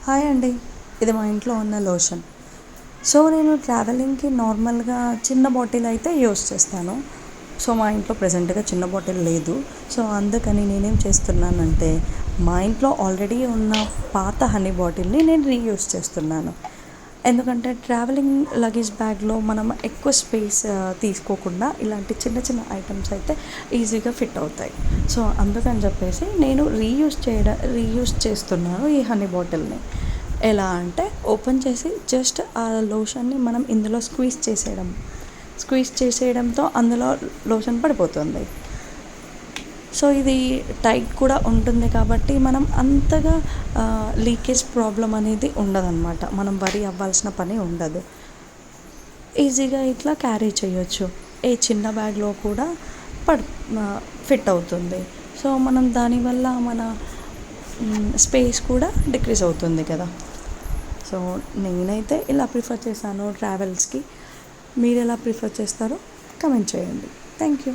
Hi అండి, ఇది మా ఇంట్లో ఉన్న లోషన్. సో నేను ట్రావెలింగ్కి నార్మల్గా చిన్న బాటిల్ అయితే యూస్ చేస్తాను. సో మా ఇంట్లో ప్రజెంట్గా చిన్న బాటిల్ లేదు. సో అందుకని నేనేం చేస్తున్నానంటే మా ఇంట్లో ఆల్రెడీ ఉన్న పాత హనీ బాటిల్ని నేను రీయూస్ చేస్తున్నాను. ఎందుకంటే ట్రావెలింగ్ లగేజ్ బ్యాగ్లో మనం ఎక్కువ స్పేస్ తీసుకోకుండా ఇలాంటి చిన్న చిన్న ఐటమ్స్ అయితే ఈజీగా ఫిట్ అవుతాయి. సో అందుకని చెప్పేసి నేను రీయూస్ చేస్తున్నాను ఈ హనీ బాటిల్ని. ఎలా అంటే ఓపెన్ చేసి జస్ట్ ఆ లోషన్ని మనం ఇందులో స్క్వీజ్ చేసేయడంతో అందులో లోషన్ పడిపోతుంది. సో ఇది టైట్ కూడా ఉంటుంది కాబట్టి మనం అంతగా లీకేజ్ ప్రాబ్లం అనేది ఉండదన్నమాట. మనం వరి అవ్వాల్సిన పని ఉండదు. ఈజీగా ఇట్లా క్యారీ చేయొచ్చు. ఏ చిన్న బ్యాగ్లో కూడా ఫిట్ అవుతుంది. సో మనం దానివల్ల మన స్పేస్ కూడా డిక్రీజ్ అవుతుంది కదా. సో నేనైతే ఇలా ప్రిఫర్ చేశాను ట్రావెల్స్కి. మీరు ఎలా ప్రిఫర్ చేస్తారో కమెంట్ చేయండి. Thank you.